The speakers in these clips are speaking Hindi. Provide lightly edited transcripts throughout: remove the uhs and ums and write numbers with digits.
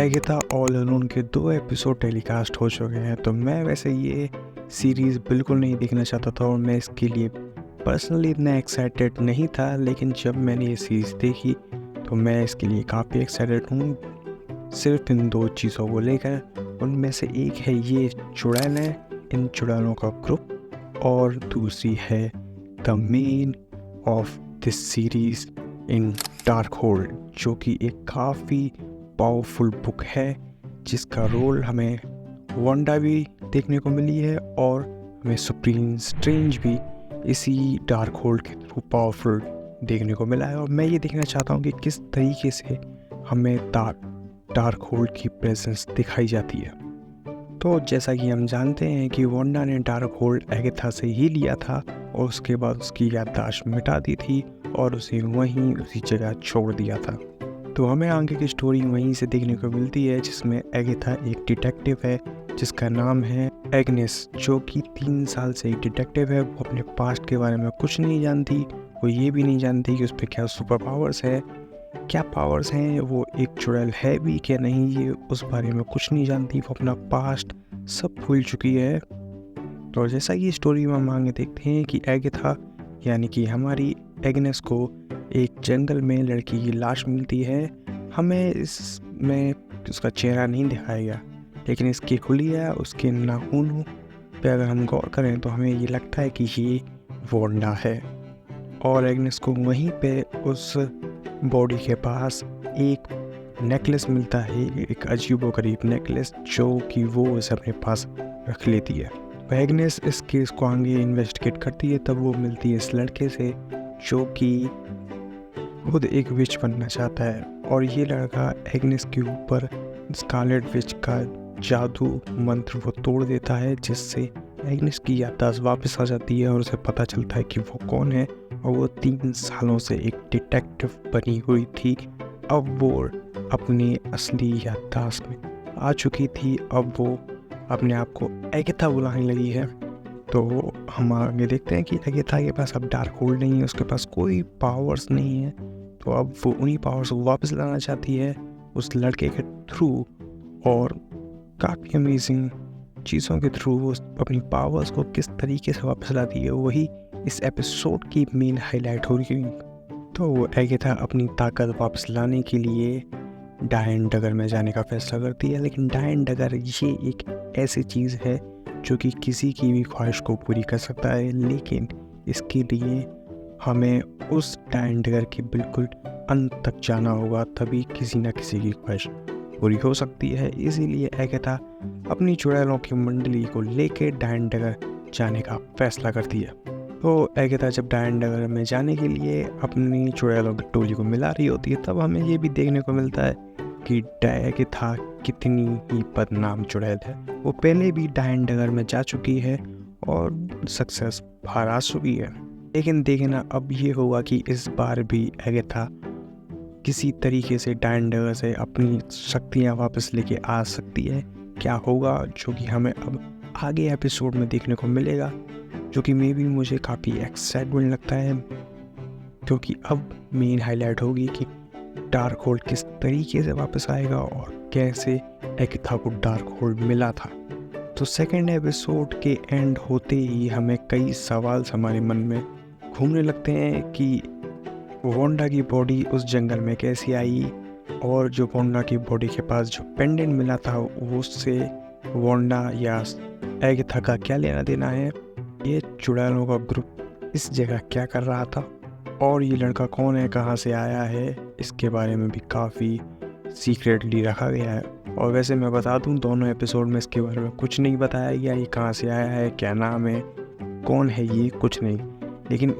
एगेथा ऑल अलोन के 2 एपिसोड टेलीकास्ट हो चुके हैं। तो मैं वैसे ये सीरीज़ बिल्कुल नहीं देखना चाहता था और मैं इसके लिए पर्सनली इतना एक्साइटेड नहीं था, लेकिन जब मैंने ये सीरीज़ देखी तो मैं इसके लिए काफ़ी एक्साइटेड हूँ। सिर्फ इन 2 चीज़ों को लेकर, उनमें से एक है ये चुड़ैल है, इन चुड़ैलों का ग्रुप, और दूसरी है the main of this series in dark hold, जो कि एक काफ़ी पावरफुल बुक है जिसका रोल हमें वांडा भी देखने को मिली है और हमें सुप्रीम स्ट्रेंज भी इसी डार्क होल्ड के थ्रू पावरफुल देखने को मिला है। और मैं ये देखना चाहता हूँ कि किस तरीके से हमें डार्क होल्ड की प्रेजेंस दिखाई जाती है। तो जैसा कि हम जानते हैं कि वांडा ने डार्क होल्ड एगेथा से ही लिया था और उसके बाद उसकी याददाश्त मिटा दी थी और उसे वहीं उसी जगह छोड़ दिया था। तो हमें आगे की स्टोरी वहीं से देखने को मिलती है, जिसमें एगेथा एक डिटेक्टिव है जिसका नाम है एग्नेस, जो कि 3 साल से एक डिटेक्टिव है। वो अपने पास्ट के बारे में कुछ नहीं जानती, वो ये भी नहीं जानती कि उस पर क्या सुपर पावर्स है, क्या पावर्स हैं, वो एक चुड़ैल है भी क्या नहीं, ये उस बारे में कुछ नहीं जानती। वो अपना पास्ट सब भूल चुकी है। तो जैसा कि स्टोरी में हम आगे देखते हैं कि एगेथा यानी कि हमारी एग्नेस को एक जंगल में लड़की की लाश मिलती है। हमें इसमें उसका चेहरा नहीं दिखाया गया, लेकिन इसकी हुलिया, उसके नाखूनों पे अगर हम गौर करें तो हमें ये लगता है कि ये वांडा है। और एग्नेस को वहीं पे उस बॉडी के पास एक नेकलेस मिलता है, एक अजीबोगरीब नेकलेस, जो कि वो उसे अपने पास रख लेती है। एग्नेस इस केस को आगे इन्वेस्टिगेट करती है, तब वो मिलती है इस लड़के से जो कि खुद एक विच बनना चाहता है। और ये लड़का एग्नेस के ऊपर स्कारलेट विच का जादू मंत्र वो तोड़ देता है, जिससे एग्नेस की याददाश्त वापस आ जाती है और उसे पता चलता है कि वो कौन है। और वो 3 सालों से एक डिटेक्टिव बनी हुई थी, अब वो अपनी असली याददाश्त में आ चुकी थी। अब वो अपने आप को एगेथा बुलाने लगी है। तो हम आगे देखते हैं कि एगेथा के पास अब डार्क होल्ड नहीं है, उसके पास कोई पावर्स नहीं है। तो अब वो उन्हीं पावर्स को वापस लाना चाहती है उस लड़के के थ्रू, और काफ़ी अमेजिंग चीज़ों के थ्रू वो अपनी पावर्स को किस तरीके से वापस लाती है, वही इस एपिसोड की मेन हाईलाइट हो रही है। तो एगेथा अपनी ताकत वापस लाने के लिए डायन डगर में जाने का फैसला करती है। लेकिन डायन डगर ये एक ऐसी चीज़ है जो कि किसी की भी ख्वाहिश को पूरी कर सकता है, लेकिन इसके लिए हमें उस डायन डगर के बिल्कुल अंत तक जाना होगा, तभी किसी न किसी की ख्वाहिश पूरी हो सकती है। इसीलिए एगेथा अपनी चुड़ैलों की मंडली को लेकर डायन डगर जाने का फैसला करती है। तो एगेथा जब डायन डगर में जाने के लिए अपनी चुड़ैलों की टोली को मिला रही होती है, तब हमें ये भी देखने को मिलता है कि एगेथा कितनी ही बदनाम चुड़ैल है। वो पहले भी डायन डगर में जा चुकी है और सक्सेस बाहर आ चुकी है, लेकिन देखना अब ये होगा कि इस बार भी एगेथा किसी तरीके से डायन डगर से अपनी शक्तियाँ वापस लेके आ सकती है। क्या होगा, जो कि हमें अब आगे एपिसोड में देखने को मिलेगा, जो कि मे बी मुझे काफ़ी एक्साइटमेंट लगता है, क्योंकि अब मेन हाईलाइट होगी कि डार्क होल्ड किस तरीके से वापस आएगा और कैसे एगेथा को डार्क होल्ड मिला था। तो सेकेंड एपिसोड के एंड होते ही हमें कई सवाल हमारे मन में घूमने लगते हैं कि वांडा की बॉडी उस जंगल में कैसे आई, और जो वांडा की बॉडी के पास जो पेंडेंट मिला था उससे वांडा या एगेथा का क्या लेना देना है, ये चुड़ैलों का ग्रुप इस जगह क्या कर रहा था, और ये लड़का कौन है, कहाँ से आया है, इसके बारे में भी काफ़ी सीक्रेटली रखा गया है। और वैसे मैं बता दूं, दोनों एपिसोड में इसके बारे में कुछ नहीं बताया गया, ये कहाँ से आया है, क्या नाम है, कौन है ये, कुछ नहीं। लेकिन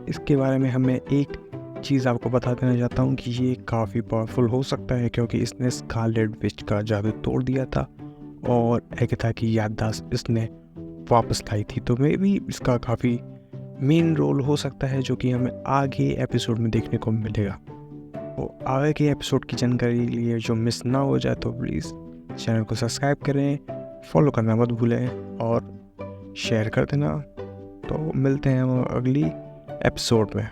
इसके बारे में हमें एक चीज़ आपको बता देना चाहता हूँ कि ये काफ़ी पावरफुल हो सकता है, क्योंकि इसने स्कारलेट विच का जादू तोड़ दिया था और एगेथा की याददाश्त इसने वापस लाई थी। तो मे भी इसका काफ़ी मेन रोल हो सकता है, जो कि हमें आगे एपिसोड में देखने को मिलेगा। तो आगे के एपिसोड की जानकारी के लिए जो मिस ना हो जाए, तो प्लीज़ चैनल को सब्सक्राइब करें, फॉलो करना मत भूलें और शेयर कर देना। तो मिलते हैं हम अगली एपिसोड में।